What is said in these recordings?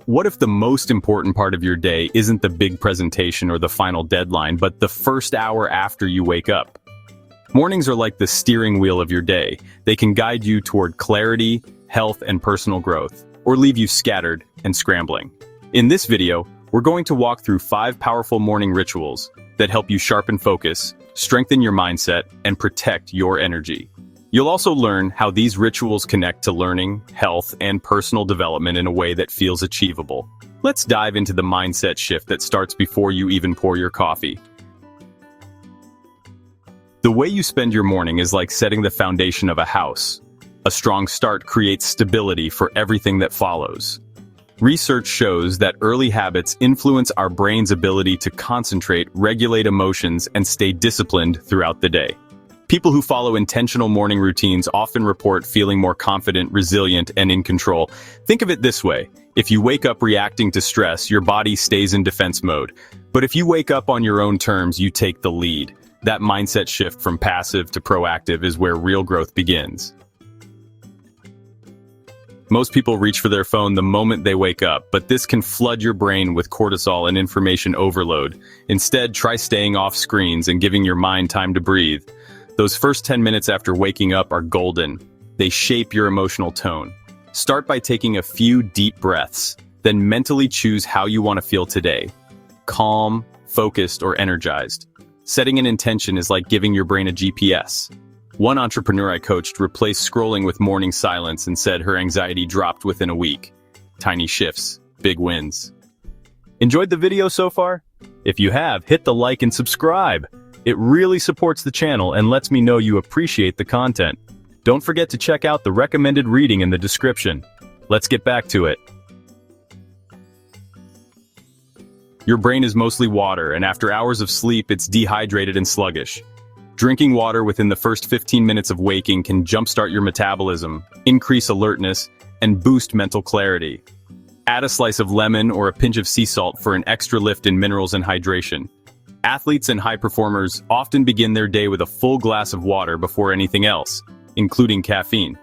What if the most important part of your day isn't the big presentation or the final deadline, but the first hour after you wake up? Mornings are like the steering wheel of your day. They can guide you toward clarity, health, and personal growth, or leave you scattered and scrambling. In this video, we're going to walk through 5 powerful morning rituals that help you sharpen focus, strengthen your mindset, and protect your energy. You'll also learn how these rituals connect to learning, health, and personal development in a way that feels achievable. Let's dive into the mindset shift that starts before you even pour your coffee. The way you spend your morning is like setting the foundation of a house. A strong start creates stability for everything that follows. Research shows that early habits influence our brain's ability to concentrate, regulate emotions, and stay disciplined throughout the day. People who follow intentional morning routines often report feeling more confident, resilient, and in control. Think of it this way. If you wake up reacting to stress, your body stays in defense mode. But if you wake up on your own terms, you take the lead. That mindset shift from passive to proactive is where real growth begins. Most people reach for their phone the moment they wake up, but this can flood your brain with cortisol and information overload. Instead, try staying off screens and giving your mind time to breathe. Those first 10 minutes after waking up are golden. They shape your emotional tone. Start by taking a few deep breaths, then mentally choose how you want to feel today. Calm, focused, or energized. Setting an intention is like giving your brain a GPS. One entrepreneur I coached replaced scrolling with morning silence and said her anxiety dropped within a week. Tiny shifts, big wins. Enjoyed the video so far? If you have, hit the like and subscribe. It really supports the channel and lets me know you appreciate the content. Don't forget to check out the recommended reading in the description. Let's get back to it. Your brain is mostly water, and after hours of sleep, it's dehydrated and sluggish. Drinking water within the first 15 minutes of waking can jumpstart your metabolism, increase alertness, and boost mental clarity. Add a slice of lemon or a pinch of sea salt for an extra lift in minerals and hydration. Athletes and high performers often begin their day with a full glass of water before anything else, including caffeine.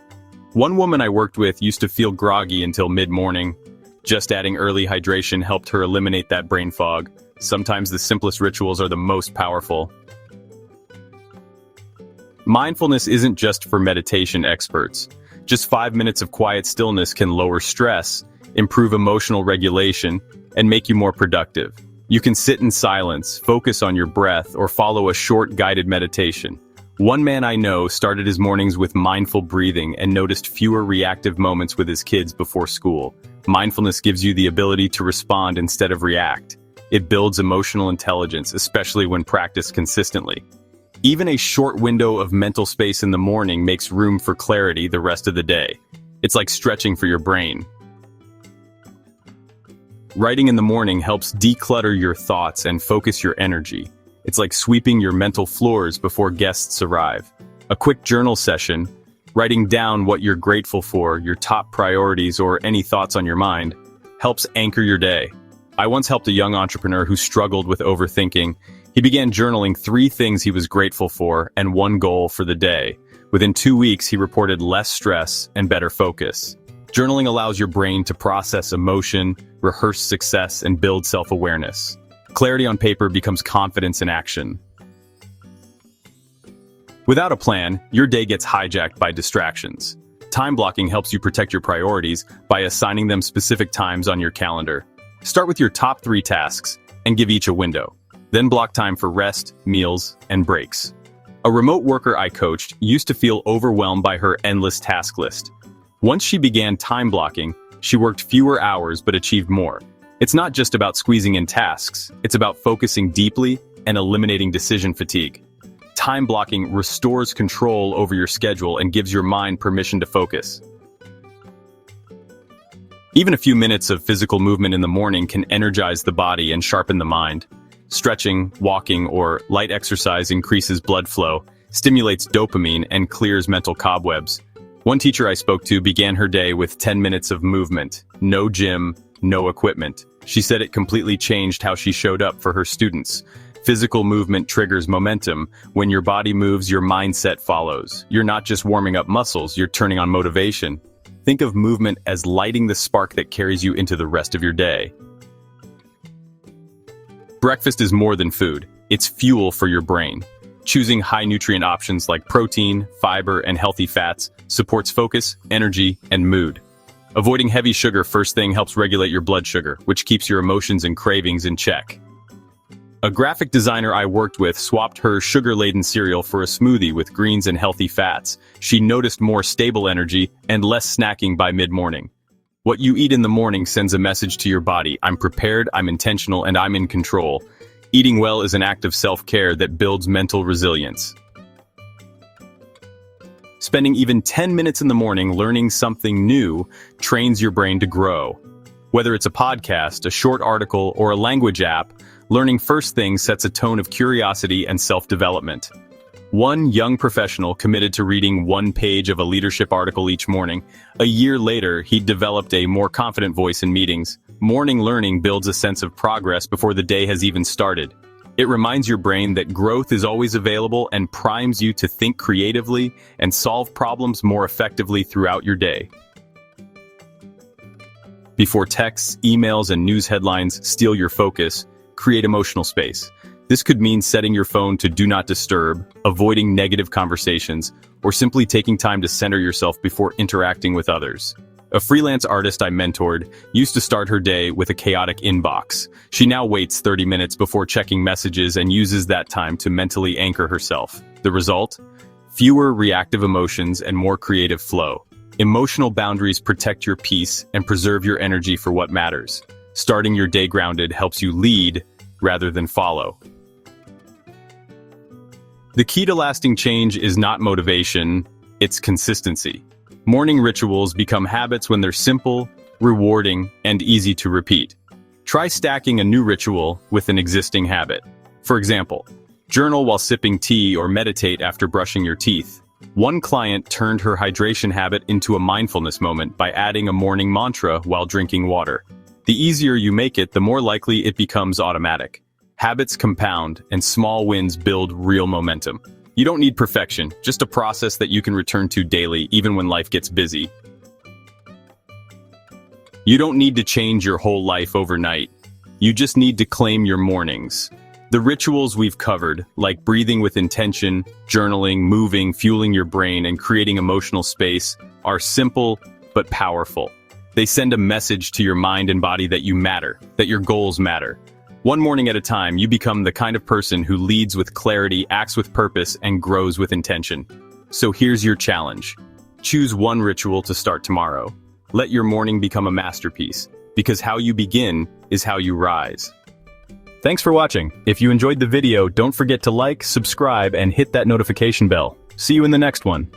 One woman I worked with used to feel groggy until mid-morning. Just adding early hydration helped her eliminate that brain fog. Sometimes the simplest rituals are the most powerful. Mindfulness isn't just for meditation experts. Just 5 minutes of quiet stillness can lower stress, improve emotional regulation, and make you more productive. You can sit in silence, focus on your breath, or follow a short guided meditation. One man I know started his mornings with mindful breathing and noticed fewer reactive moments with his kids before school. Mindfulness gives you the ability to respond instead of react. It builds emotional intelligence, especially when practiced consistently. Even a short window of mental space in the morning makes room for clarity the rest of the day. It's like stretching for your brain. Writing in the morning helps declutter your thoughts and focus your energy. It's like sweeping your mental floors before guests arrive. A quick journal session, writing down what you're grateful for, your top priorities, or any thoughts on your mind, helps anchor your day. I once helped a young entrepreneur who struggled with overthinking. He began journaling 3 things he was grateful for and 1 goal for the day. Within 2 weeks, he reported less stress and better focus. Journaling allows your brain to process emotion, rehearse success, and build self-awareness. Clarity on paper becomes confidence in action. Without a plan, your day gets hijacked by distractions. Time blocking helps you protect your priorities by assigning them specific times on your calendar. Start with your top 3 tasks and give each a window. Then block time for rest, meals, and breaks. A remote worker I coached used to feel overwhelmed by her endless task list. Once she began time blocking, she worked fewer hours but achieved more. It's not just about squeezing in tasks, it's about focusing deeply and eliminating decision fatigue. Time blocking restores control over your schedule and gives your mind permission to focus. Even a few minutes of physical movement in the morning can energize the body and sharpen the mind. Stretching, walking, or light exercise increases blood flow, stimulates dopamine, and clears mental cobwebs. One teacher I spoke to began her day with 10 minutes of movement. No gym, no equipment. She said it completely changed how she showed up for her students. Physical movement triggers momentum. When your body moves, your mindset follows. You're not just warming up muscles, you're turning on motivation. Think of movement as lighting the spark that carries you into the rest of your day. Breakfast is more than food. It's fuel for your brain. Choosing high-nutrient options like protein, fiber, and healthy fats supports focus, energy, and mood. Avoiding heavy sugar first thing helps regulate your blood sugar, which keeps your emotions and cravings in check. A graphic designer I worked with swapped her sugar-laden cereal for a smoothie with greens and healthy fats. She noticed more stable energy and less snacking by mid-morning. What you eat in the morning sends a message to your body: I'm prepared, I'm intentional, and I'm in control. Eating well is an act of self-care that builds mental resilience. Spending even 10 minutes in the morning learning something new trains your brain to grow. Whether it's a podcast, a short article, or a language app, learning first thing sets a tone of curiosity and self-development. One young professional committed to reading one page of a leadership article each morning. A year later, he developed a more confident voice in meetings. Morning learning builds a sense of progress before the day has even started. It reminds your brain that growth is always available and primes you to think creatively and solve problems more effectively throughout your day. Before texts, emails, and news headlines steal your focus, create emotional space. This could mean setting your phone to do not disturb, avoiding negative conversations, or simply taking time to center yourself before interacting with others. A freelance artist I mentored used to start her day with a chaotic inbox. She now waits 30 minutes before checking messages and uses that time to mentally anchor herself. The result? Fewer reactive emotions and more creative flow. Emotional boundaries protect your peace and preserve your energy for what matters. Starting your day grounded helps you lead rather than follow. The key to lasting change is not motivation, it's consistency. Morning rituals become habits when they're simple, rewarding, and easy to repeat. Try stacking a new ritual with an existing habit. For example, journal while sipping tea or meditate after brushing your teeth. One client turned her hydration habit into a mindfulness moment by adding a morning mantra while drinking water. The easier you make it, the more likely it becomes automatic. Habits compound, and small wins build real momentum. You don't need perfection, just a process that you can return to daily, even when life gets busy. You don't need to change your whole life overnight. You just need to claim your mornings. The rituals we've covered, like breathing with intention, journaling, moving, fueling your brain, and creating emotional space, are simple but powerful. They send a message to your mind and body that you matter, that your goals matter. One morning at a time, you become the kind of person who leads with clarity, acts with purpose, and grows with intention. So here's your challenge. Choose one ritual to start tomorrow. Let your morning become a masterpiece, because how you begin is how you rise. Thanks for watching. If you enjoyed the video, don't forget to like, subscribe, and hit that notification bell. See you in the next one.